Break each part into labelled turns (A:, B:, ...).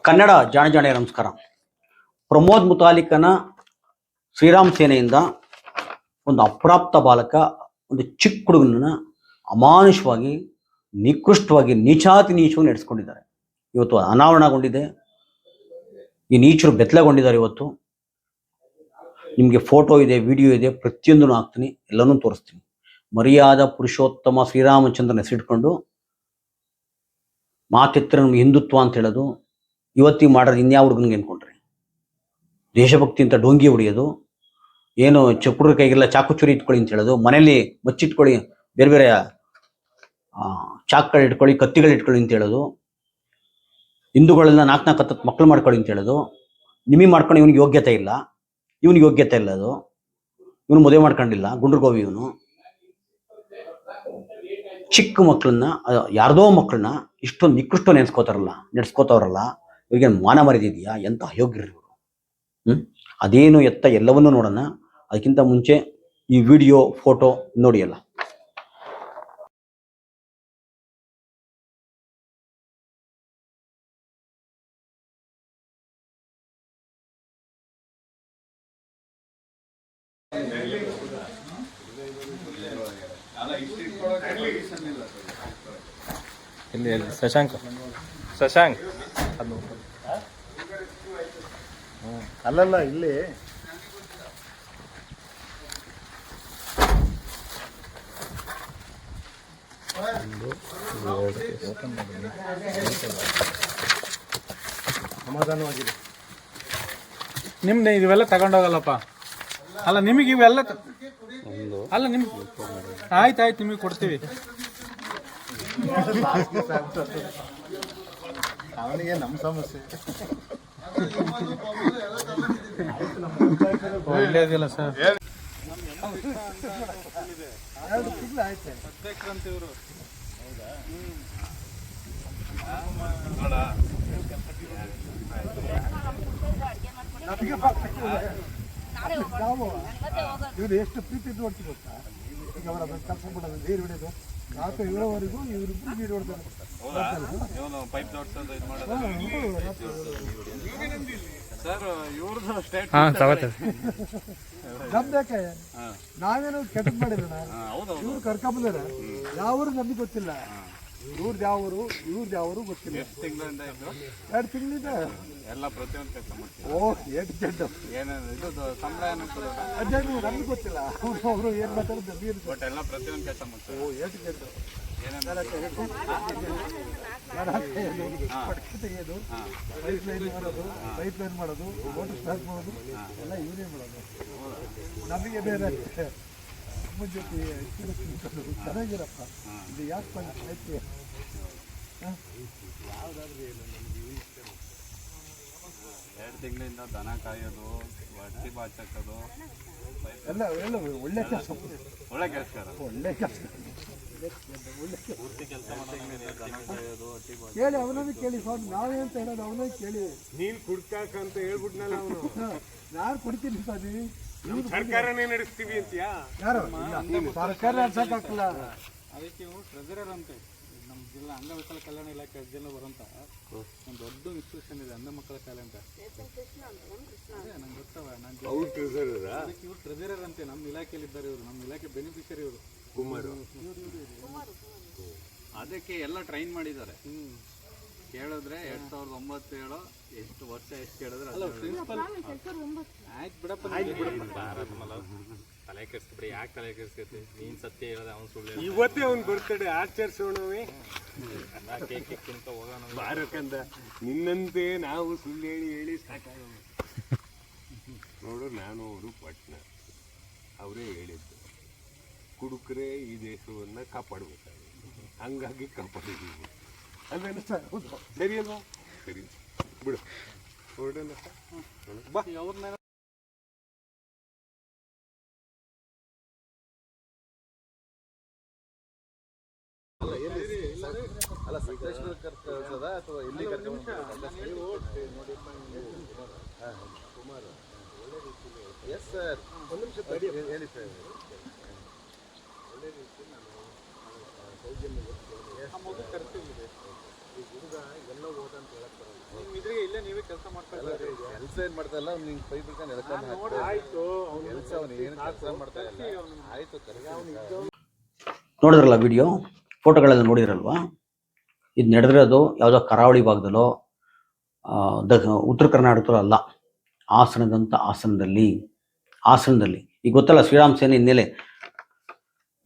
A: ಕನ್ನಡ ಜಾಣ ನಮಸ್ಕಾರ. ಪ್ರಮೋದ್ ಮುತಾಲಿಕನ ಶ್ರೀರಾಮ್ ಸೇನೆಯಿಂದ ಒಂದು ಅಪ್ರಾಪ್ತ ಬಾಲಕ, ಒಂದು ಚಿಕ್ಕ ಹುಡುಗನನ್ನ ಅಮಾನುಷವಾಗಿ, ನಿಕೃಷ್ಟವಾಗಿ, ನೀಚವಾಗಿ ನಡೆಸ್ಕೊಂಡಿದ್ದಾರೆ. ಇವತ್ತು ಅನಾವರಣಗೊಂಡಿದೆ. ಈ ನೀಚರು ಬೆತ್ತಲೆಗೊಂಡಿದ್ದಾರೆ. ಇವತ್ತು ನಿಮಗೆ ಫೋಟೋ ಇದೆ, ವಿಡಿಯೋ ಇದೆ, ಪ್ರತಿಯೊಂದನ್ನು ಹಾಕ್ತೀನಿ, ಎಲ್ಲನೂ ತೋರಿಸ್ತೀನಿ. ಮರ್ಯಾದ ಪುರುಷೋತ್ತಮ ಶ್ರೀರಾಮಚಂದ್ರನ ಹೆಸರಿಟ್ಕೊಂಡು ಮಾತೆತ್ತರ ನಮ್ಗೆ ಹಿಂದುತ್ವ ಅಂತ ಹೇಳೋದು ಇವತ್ತಿಗೆ ಮಾಡೋದು ಇನ್ಯಾವ ಹುಡುಗನಿಗೆ ಅನ್ಕೊಂಡ್ರಿ? ದೇಶಭಕ್ತಿ ಅಂತ ಡೋಂಗಿ ಹೊಡೆಯೋದು, ಏನು ಚಪ್ಪುಡ್ರ ಕೈಗೆಲ್ಲ ಚಾಕುಚುರಿ ಇಟ್ಕೊಳ್ಳಿ ಅಂತ ಹೇಳೋದು, ಮನೇಲಿ ಬಚ್ಚಿಟ್ಕೊಳ್ಳಿ, ಬೇರೆ ಬೇರೆ ಚಾಕ್ಗಳು ಇಟ್ಕೊಳ್ಳಿ, ಕತ್ತಿಗಳು ಇಟ್ಕೊಳ್ಳಿ ಅಂತ ಹೇಳೋದು, ಹಿಂದೂಗಳೆಲ್ಲ ನಾಲ್ಕು ಹತ್ತತ್ತು ಮಕ್ಕಳು ಮಾಡ್ಕೊಳ್ಳಿ ಅಂತ ಹೇಳೋದು. ನಿಮಗೆ ಮಾಡ್ಕೊಂಡು ಇವನಿಗೆ ಯೋಗ್ಯತೆ ಇಲ್ಲ, ಇವನಿಗೆ ಯೋಗ್ಯತೆ ಇಲ್ಲ, ಅದು ಇವನು ಮದುವೆ ಮಾಡ್ಕೊಂಡಿಲ್ಲ, ಗುಂಡ್ರಗೋವಿ ಇವನು. ಚಿಕ್ಕ ಮಕ್ಕಳನ್ನ, ಯಾರ್ದೋ ಮಕ್ಕಳನ್ನ ಇಷ್ಟೊಂದು ನಿಕೃಷ್ಟ ನೆನೆಸ್ಕೋತಾರಲ್ಲ, ಇವ್ರಿಗೆ ಮಾನ ಮರ್ಯಾದಿದೆಯಾ? ಎಂತ ಅಯೋಗ್ಯರು ಇವರು. ಅದೇನು ಎತ್ತ ಎಲ್ಲವನ್ನೂ ನೋಡೋಣ. ಅದಕ್ಕಿಂತ ಮುಂಚೆ ಈ ವಿಡಿಯೋ ಫೋಟೋ ನೋಡಿಯಲ್ಲ.
B: ಇಲ್ಲಿ ಶಶಾಂಕ್ ಅದು
C: ಅಲ್ಲಲ್ಲ ಇಲ್ಲಿ ಸಮಾಧಾನವಾಗಿದೆ.
B: ನಿಮ್ದು ಇವೆಲ್ಲ ತಗೊಂಡೋಗಲ್ಲಪ್ಪ. ಅಲ್ಲ ನಿಮಗೆ ಇವೆಲ್ಲ ಅಲ್ಲ ನಿಮ್ ಆಯ್ತು ನಿಮಗೆ ಕೊಡ್ತೀವಿ.
C: ಅವನಿಗೆ ನಮ್ಮ ಸಮಸ್ಯೆ
B: ಒಳ್ಳೇದಿಲ್ಲ ಸರ್.
C: 2 ತಿಂಗಳು ಆಯ್ತು
B: ಇವರು.
C: ಇವ್ರು ಎಷ್ಟು ಪ್ರೀತಿ ನೋಡ್ತೀವಿ ಗೊತ್ತಾ? ಈಗ ಅವರ ಕೆಲಸ ಮಾಡೋದು, ನೀರು ಹೊಡೆಯೋದು, 4 ಏಳವರೆಗೂ ಇವರಿಬ್ರು ನೀರು ಹೊಡೆದ್ರು. ನಮ್ದೇಕೆ ನಾವೇನು ಕೆಟ್ಟ ಮಾಡಿಲ್ಲ. ಇವ್ರು ಕರ್ಕೊಂಬಂದಾರ, ಯಾವರು ನಮ್ಗೆ ಗೊತ್ತಿಲ್ಲ. ಇವ್ರದ್ದು ಯಾವರು ಗೊತ್ತಿಲ್ಲ. 2 ತಿಂಗಳಿಂದ
D: ಎಲ್ಲ ಪ್ರತಿಯೊಂದು ಕೆಲಸ ಮಾಡ್ತೀವಿ.
C: ಅದೇನು ನಮ್ಗೆ ಗೊತ್ತಿಲ್ಲ. ಅವರು ಏನ್ ಮಾತಾಡೋದು
D: ಬಟ್ ಎಲ್ಲ ಪ್ರತಿಯೊಂದು ಕೆಲಸ ಮಾಡ್ತೀವಿ.
C: ತೆಗೆಯೋದು, ಪೈಪ್ ಲೈನ್ ಮಾಡೋದು, ಮೋಟರ್ ಸ್ಟಾರ್ಟ್ ಮಾಡೋದು ಎಲ್ಲ ಇವರೇ ಮಾಡೋದು. ನಮಗೆ ಬೇರೆ ಅಮ್ಮನ ಜೊತೆ ಚೆನ್ನಾಗಿರಪ್ಪ, ಇದು ಯಾಕೆ ಆಯ್ತು?
D: ಎರಡು ತಿಂಗಳಿಂದ ದನ ಕಾಯೋದು, ಹಟ್ಟಿ ಬಾಚಕೋದು
C: ಎಲ್ಲ ಒಳ್ಳೆ ಕೆಲಸ,
D: ಒಳ್ಳೆ ಕೆಲಸ
C: ಪೂರ್ತಿ ಕೆಲಸ ಕೇಳಿ ಅವನನ್ನು ಕೇಳಿ ಸ್ವಾಮಿ, ನಾವೇ ಅಂತ ಹೇಳೋದು ಅವನೇ ಕೇಳಿ.
E: ನೀನ್ ಕುಡ್ಕಾಕಂತ ಹೇಳ್ಬಿಟ್ನಲ್ಲ ಅವನು.
C: ನಾನು ಕೊಡ್ತೀನಿ ಸ್ವಾಮಿ,
E: ಸರ್ಕಾರನೇ ನಡೆಸ್ತೀವಿ ಅಂತೀಯಾ?
C: ಯಾರು ಸರ್ಕಾರ ನಡ್ಸಕ್ಕಾಗಲ್ಲ.
B: ಅದಕ್ಕೆ ಇವರು ಟ್ರೆಜರರ್ ಅಂತೆ. ನಮ್ಮ ಜಿಲ್ಲಾ ಅಂಗವಿಕಲ ಕಲ್ಯಾಣ ಇಲಾಖೆ ಜಿಲ್ಲೆ ಬರೋಂಥ ಒಂದು ದೊಡ್ಡ ಇನ್ಸ್ಟಿಟ್ಯೂಷನ್ ಇದೆ, ಅಂಧ ಮಕ್ಕಳ ಶಾಲೆ ಅಂತ. ನಂಗೆ ಗೊತ್ತವ, ನಾನು ಇವ್ರು ಟ್ರೆಜರರ್ ಅಂತೆ. ನಮ್ಮ ಇಲಾಖೆಯಲ್ಲಿ ಇದ್ದಾರೆ ಇವರು, ನಮ್ಮ ಇಲಾಖೆ ಬೆನಿಫಿಷರಿ ಇವರು.
E: ಕುಮಾರ್
D: ಅದಕ್ಕೆ ಎಲ್ಲ ಟ್ರೈನ್ ಮಾಡಿದ್ದಾರೆ. ಕೇಳಿದ್ರೆ 2009 ಎಷ್ಟು ವರ್ಷ ಎಷ್ಟು ಕೇಳಿದ್ರೆ
B: ಆಯ್ತು ಬಿಡಪ್ಪ,
D: ತಲೆ ಕೆಡಿಸ್ಬಿಡಿ. ಯಾಕೆ ತಲೆ ಕೆಡಿಸ್ಕತಿ? ನೀನ್ ಸತ್ಯ ಹೇಳೋದು, ಅವ್ನು ಸುಳ್ಳು.
E: ಇವತ್ತೇ ಅವ್ನು ಬರ್ತಡೆ ಆಚರಿಸೋಣವೇ,
D: ಕೇಕ್ಕಿಂತ ಹೋಗೋಣ
E: ಬಾರಕಂದ. ನಿನ್ನಂತೆ ನಾವು ಸುಳ್ಳು ಹೇಳಿ ಸಾಕಾಗ ನೋಡು. ನಾನು ಅವರು ಪಟ್ನ ಅವರೇ ಹೇಳಿದ್ದು, ಕುಡುಕರೇ ಈ ದೇಶವನ್ನ ಕಾಪಾಡ್ಬೇಕಾಗಿದೆ, ಹಂಗಾಗಿ ಕಾಪಾಡಿದ್ದೀವಿ. ಅದೇನು ಸರಿ ಅಲ್ವಾ? ಸರಿ ಬಿಡು, ಹೊರಡೋಣ ಬಾ.
B: ಅವ್ರನ್ನ
C: ಅಲ್ಲ ಸಕಲೇಶ್ವರ ಕರ್ಸೋದ ಅಥವಾ ಎಲ್ಲಿ ಕುಮಾರ್? ಎಸ್ ಸರ್, ಒಂದು ನಿಮಿಷ ತಡಿ ಹೇಳಿ ಸರ್. ಒಳ್ಳೆ ರೀತಿ ನಾನು ಸೌಜನ್ಯ ಕರ್ತೀವಿ. ಈ ಹುಡುಗ ಎಲ್ಲ ಓದಂತ ಹೇಳಕ್ ಬರೋದು.
B: ಇಲ್ಲೇ ನೀವೇ ಕೆಲಸ ಮಾಡ್ತಾ ಇದ್ದೀರಿ.
F: ಕೆಲಸ ಏನ್ ಮಾಡ್ತಾ ಇಲ್ಲ, ಅವ್ನು ನಿಂಗೆ ಪೈ ಬಿಡ್ಕೊಂಡು ಎಳ್ಕೊಂಡು
B: ನೋಡಿ ಆಯ್ತು
F: ಕೆಲಸ ಅವ್ನು ಏನು ಕೆಲಸ ಮಾಡ್ತಾ ಇಲ್ಲ. ಆಯ್ತು
A: ನೋಡಿದ್ರಲ್ಲ ವಿಡಿಯೋ, ಫೋಟೋಗಳೆಲ್ಲ ನೋಡಿದ್ರಲ್ವಾ? ಇದು ನಡೆದಿರೋದು ಯಾವುದೋ ಕರಾವಳಿ ಭಾಗದಲ್ಲೋ ಉತ್ತರ ಕರ್ನಾಟಕದಲ್ಲೋ ಅಲ್ಲ, ಹಾಸನದಲ್ಲಿ ಈಗ ಗೊತ್ತಲ್ಲ ಶ್ರೀರಾಮ್ ಸೇನೆ ಹಿನ್ನೆಲೆ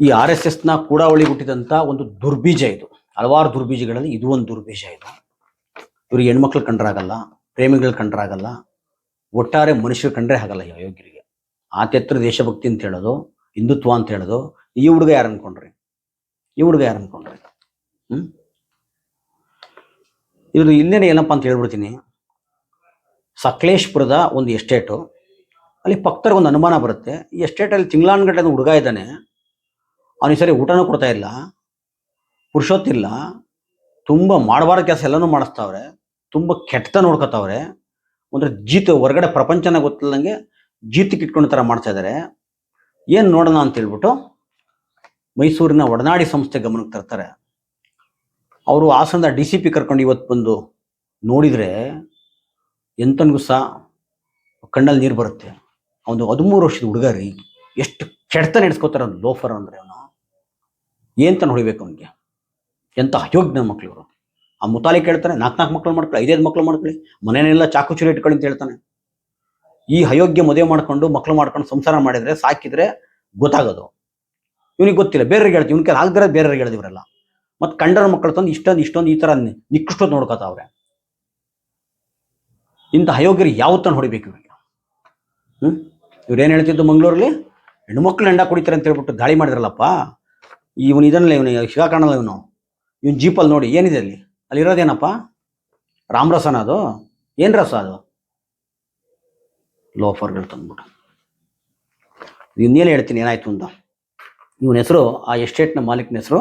A: ಈ RSSನ ಕೂಡಾವಳಿ ಹುಟ್ಟಿದಂಥ ಒಂದು ದುರ್ಬೀಜ ಇದು. ಹಲವಾರು ದುರ್ಬೀಜಗಳಲ್ಲಿ ಇದು ಒಂದು ದುರ್ಬೀಜ ಇದು. ಇವ್ರಿಗೆ ಹೆಣ್ಮಕ್ಳು ಕಂಡ್ರಾಗಲ್ಲ, ಪ್ರೇಮಿಗಳು ಕಂಡ್ರಾಗಲ್ಲ, ಒಟ್ಟಾರೆ ಮನುಷ್ಯರು ಕಂಡ್ರೆ ಆಗಲ್ಲ ಈ ಅಯೋಗ್ಯರಿಗೆ. ಆತೆತ್ರ ದೇಶಭಕ್ತಿ ಅಂತ ಹೇಳೋದು, ಹಿಂದುತ್ವ ಅಂತ ಹೇಳೋದು, ಈ ಹುಡುಗ ಯಾರು ಅನ್ಕೊಂಡ್ರಿ? ಇವ್ರದ್ದು ಇಲ್ಲೇನೆ ಏನಪ್ಪ ಅಂತ ಹೇಳ್ಬಿಡ್ತೀನಿ. ಸಕಲೇಶ್ಪುರದ ಒಂದು ಎಸ್ಟೇಟು, ಅಲ್ಲಿ ಪಕ್ಕದ ಒಂದು ಅನುಮಾನ ಬರುತ್ತೆ. ಈ ಎಸ್ಟೇಟಲ್ಲಿ ತಿಂಗಳಾನ್ಗಟ್ಟಲೆ ಹುಡುಗ ಇದ್ದಾನೆ, ಅವನಿಗೆ ಸರಿ ಊಟನೂ ಕೊಡ್ತಾ ಇಲ್ಲ, ಪುರುಷೊತ್ತಿಲ್ಲ, ತುಂಬ ಮಾಡಬಾರ್ದ ಕೆಲಸ ಎಲ್ಲನೂ ಮಾಡಿಸ್ತಾವ್ರೆ, ತುಂಬ ಕೆಟ್ಟ ನೋಡ್ಕೊತಾವ್ರೆ. ಅಂದರೆ ಹೊರಗಡೆ ಪ್ರಪಂಚನ ಗೊತ್ತಿಲ್ಲದಂಗೆ ಜೀತಕ್ಕೆ ಇಟ್ಕೊಂಡು ಥರ ಮಾಡ್ತಾ ಇದ್ದಾರೆ. ಏನು ನೋಡೋಣ ಅಂತ ಹೇಳ್ಬಿಟ್ಟು ಮೈಸೂರಿನ ಒಡನಾಡಿ ಸಂಸ್ಥೆ ಗಮನಕ್ಕೆ ತರ್ತಾರೆ. ಅವರು ಹಾಸನದ DCP ಕರ್ಕೊಂಡು ಇವತ್ತು ಬಂದು ನೋಡಿದರೆ ಎಂತನಿಗೂ ಸಹ ಕಣ್ಣಲ್ಲಿ ನೀರು ಬರುತ್ತೆ. ಅವನು 13 ವರ್ಷದ ಹುಡುಗ ರೀ, ಎಷ್ಟು ಕೆಡ್ತ ನಡೆಸ್ಕೋತಾರೆ ಅವ್ನು ಲೋಫರ್ ಅಂದರೆ. ಅವನು ಏಂತ ಹೊಡಿಬೇಕು ಅವನಿಗೆ? ಎಂಥ ಅಯೋಗ್ಯ ಮಕ್ಳು ಇವರು. ಆ ಮುತಾಲಿ ಕೇಳ್ತಾನೆ, 4 ಮಕ್ಳು ಮಾಡ್ಕೊಳ್ಳಿ, 5 ಮಕ್ಳು ಮಾಡ್ಕೊಳ್ಳಿ, ಮನೆಯನ್ನೆಲ್ಲ ಚಾಕು ಚೂರಿ ಇಟ್ಕೊಳ್ಳಿ ಅಂತ ಹೇಳ್ತಾನೆ. ಈ ಅಯೋಗ್ಯ ಮದುವೆ ಮಾಡ್ಕೊಂಡು ಮಕ್ಳು ಮಾಡ್ಕೊಂಡು ಸಂಸಾರ ಮಾಡಿದರೆ ಸಾಕಿದ್ರೆ ಗೊತ್ತಾಗೋದು. ಇವನಿಗೆ ಗೊತ್ತಿಲ್ಲ, ಬೇರೆಯವ್ರಿಗೆ ಹೇಳ್ತೀವಿ, ಇವನ ಕೈಲಿ ಆಗದಿರೋದು ಬೇರೆಯವ್ರಿಗೆ ಹೇಳಿದಿವರೆಲ್ಲ. ಮತ್ತು ಕಂಡರ ಮಕ್ಕಳು ತಂದು ಇಷ್ಟೊಂದು ಈ ಥರ ನಿಕೃಷ್ಟೋದು ನೋಡ್ಕೋತಾವ್ರೆ. ಇಂಥ ಅಯೋಗ್ಯರು ಯಾವತ್ತನ್ನು ಹೊಡಿಬೇಕು ಇವ್ರಿಗೆ? ಇವ್ರೇನು ಹೇಳ್ತಿದ್ದು ಮಂಗಳೂರಲ್ಲಿ ಹೆಣ್ಮಕ್ಳು ಹೆಂಡ ಕುಡಿತಾರೆ ಅಂತ ಹೇಳ್ಬಿಟ್ಟು ದಾಳಿ ಮಾಡಿದ್ರಲ್ಲಪ್ಪ. ಇವನು ಶಿಕಾಕಾಣಲ್ಲ ಇವನು ಜೀಪಲ್ಲಿ ನೋಡಿ ಏನಿದೆ ಅಲ್ಲಿರೋದೇನಪ್ಪ? ರಾಮರಸನ ಅದು? ಏನು ರಸ ಅದು? ಲೋಫರ್ಗಳು ತಂದ್ಬಿಟ್ಟು. ಇನ್ನೇನು ಹೇಳ್ತೀನಿ ಏನಾಯ್ತು ಅಂತ. ಇವನ ಹೆಸರು, ಆ ಎಸ್ಟೇಟ್ನ ಮಾಲೀಕನ ಹೆಸರು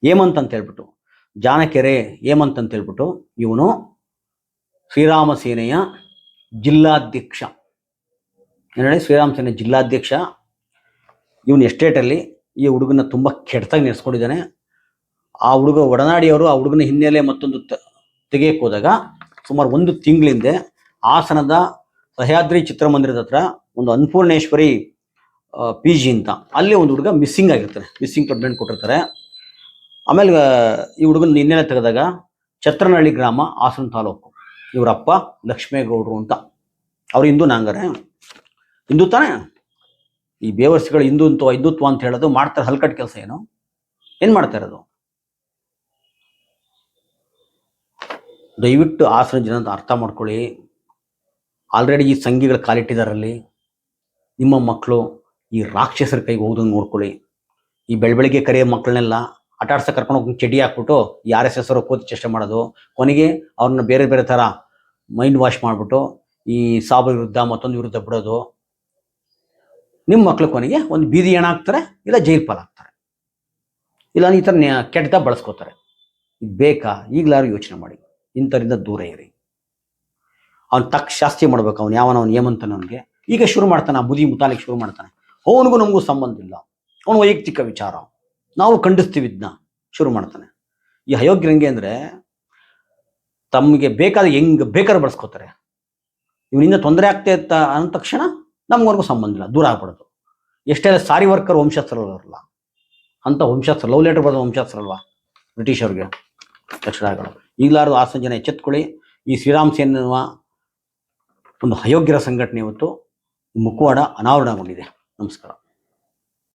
A: ಹೇಮಂತ್ ಅಂತ ಹೇಳ್ಬಿಟ್ಟು, ಜಾನಕೆರೆ ಹೇಮಂತ್ ಅಂತ ಹೇಳ್ಬಿಟ್ಟು. ಇವನು ಶ್ರೀರಾಮ ಸೇನೆಯ ಜಿಲ್ಲಾಧ್ಯಕ್ಷ. ಏನೇಳಿ ಶ್ರೀರಾಮ ಸೇನೆ ಜಿಲ್ಲಾಧ್ಯಕ್ಷ. ಇವನು ಎಸ್ಟೇಟಲ್ಲಿ ಈ ಹುಡುಗನ ತುಂಬ ಕೆಟ್ಟದಾಗಿ ನಡೆಸ್ಕೊಂಡಿದ್ದಾನೆ. ಆ ಹುಡುಗ ಒಡನಾಡಿಯವರು ಆ ಹುಡುಗನ ಹಿನ್ನೆಲೆ ಮತ್ತೊಂದು ತೆಗೆಯಕ್ಕೆ ಹೋದಾಗ ಸುಮಾರು 1 ತಿಂಗಳಿಂದ ಹಾಸನದ ಸಹ್ಯಾದ್ರಿ ಚಿತ್ರಮಂದಿರದ ಹತ್ರ ಒಂದು ಅನ್ನಪೂರ್ಣೇಶ್ವರಿ PG ಅಂತ, ಅಲ್ಲಿ ಒಂದು ಹುಡುಗ ಮಿಸ್ಸಿಂಗ್ ಆಗಿರ್ತಾನೆ. ಮಿಸ್ಸಿಂಗ್ ಕಂಪ್ಲೇಂಟ್ ಕೊಟ್ಟಿರ್ತಾರೆ. ಆಮೇಲೆ ಈ ಹುಡುಗನ ಹಿನ್ನೆಲೆ ತೆಗೆದಾಗ ಛತ್ರನಹಳ್ಳಿ ಗ್ರಾಮ, ಹಾಸನ ತಾಲೂಕು. ಇವರಪ್ಪ ಲಕ್ಷ್ಮೇಗೌಡರು ಅಂತ. ಅವ್ರು ಹಿಂದೂ ನಾಂಗರೆ, ಹಿಂದೂ ತಾನೇ. ಈ ಬೇವರ್ಸಿಗಳು ಹಿಂದುತ್ವ ಅಂತ ಹೇಳೋದು ಮಾಡ್ತಾರೆ. ಹಲ್ಕಟ್ ಕೆಲಸ ಏನು ಮಾಡ್ತಾ ಇರೋದು? ದಯವಿಟ್ಟು ಹಾಸನ ಜನ ಅರ್ಥ ಮಾಡ್ಕೊಳ್ಳಿ. ಆಲ್ರೆಡಿ ಈ ಸಂಘಿಗಳ ಕಾಲಿಟ್ಟಿದಾರಲ್ಲಿ. ನಿಮ್ಮ ಮಕ್ಕಳು ಈ ರಾಕ್ಷಸರ ಕೈಗೆ ಹೋಗೋದನ್ನು ನೋಡ್ಕೊಳ್ಳಿ. ಈ ಬೆಳಬೆಳಿಗ್ಗೆ ಕರೆಯೋ ಮಕ್ಕಳನ್ನೆಲ್ಲ ಆಟಾಡ್ಸಕ್ಕೆ ಕರ್ಕೊಂಡು ಹೋಗಿ ಚಡಿ ಹಾಕ್ಬಿಟ್ಟು ಈ RSS ಅವರು ಕೋತಿ ಚೇಷ್ಟೆ ಮಾಡೋದು, ಕೊನೆಗೆ ಅವ್ರನ್ನ ಬೇರೆ ಬೇರೆ ಥರ ಮೈಂಡ್ ವಾಶ್ ಮಾಡಿಬಿಟ್ಟು ಈ ಸಾಬ್ ವಿರುದ್ಧ ಮತ್ತೊಂದು ವಿರುದ್ಧ ಬಿಡೋದು. ನಿಮ್ಮ ಮಕ್ಕಳು ಕೊನೆಗೆ ಒಂದು ಬೀದಿ ಹೆಣ ಹಾಕ್ತಾರೆ, ಇಲ್ಲ ಜೈಲು ಪಾಲಾಗ್ತಾರೆ, ಇಲ್ಲ ಈ ಥರ ಕೆಟ್ಟದಾಗ ಬಳಸ್ಕೋತಾರೆ. ಇದು ಬೇಕಾ? ಈಗಲಾರು ಯೋಚನೆ ಮಾಡಿ, ಇಂಥರಿಂದ ದೂರ ಇರಿ. ಅವ್ನು ಶಾಸ್ತಿ ಮಾಡ್ಬೇಕು. ಅವನು ಹೇಮಂತನವನಿಗೆ ಈಗ ಶುರು ಮಾಡ್ತಾನೆ, ಆ ಬುದಿ ಮುತಾಲಿಗೆ ಶುರು ಮಾಡ್ತಾನೆ. ಅವನಿಗೂ ನಮಗೂ ಸಂಬಂಧ ಇಲ್ಲ, ಅವನು ವೈಯಕ್ತಿಕ ವಿಚಾರ, ನಾವು ಖಂಡಿಸ್ತೀವಿ ಇದನ್ನ ಶುರು ಮಾಡ್ತಾನೆ. ಈ ಅಯೋಗ್ಯರು ಹೆಂಗೆ ಅಂದರೆ ತಮಗೆ ಬೇಕಾದ ಹೆಂಗೆ ಬೇಕಾದ್ರೆ ಬಳಸ್ಕೋತಾರೆ. ಇವನಿಂದ ತೊಂದರೆ ಆಗ್ತಾ ಇತ್ತ ಅಂದ ತಕ್ಷಣ ನಮಗವರೆಗೂ ಸಂಬಂಧ ಇಲ್ಲ, ದೂರ ಆಗ್ಬಿಡೋದು. ಎಷ್ಟೆಲ್ಲ ಸಾರಿ ವರ್ಕರ್ ವಂಶಸ್ಥರಲ್ಲ ಅಂತ ವಂಶಸ್ಥರು, ಲವ್ ಲೆಟರ್ ಬರೋದು ವಂಶಸ್ಥರಲ್ವಾ ಬ್ರಿಟಿಷವ್ರಿಗೆ ಲಕ್ಷಣಗಳು. ಈಗಲಾರು ಹಾಸನ ಜನ ಎಚ್ಚೆತ್ಕೊಳ್ಳಿ. ಈ ಶ್ರೀರಾಮ್ ಸೇನೆ ಎನ್ನುವ ಒಂದು ಅಯೋಗ್ಯರ ಸಂಘಟನೆ ಇವತ್ತು ಮುಖವಾಡ ಅನಾವರಣಗೊಂಡಿದೆ. ನಮಸ್ಕಾರ.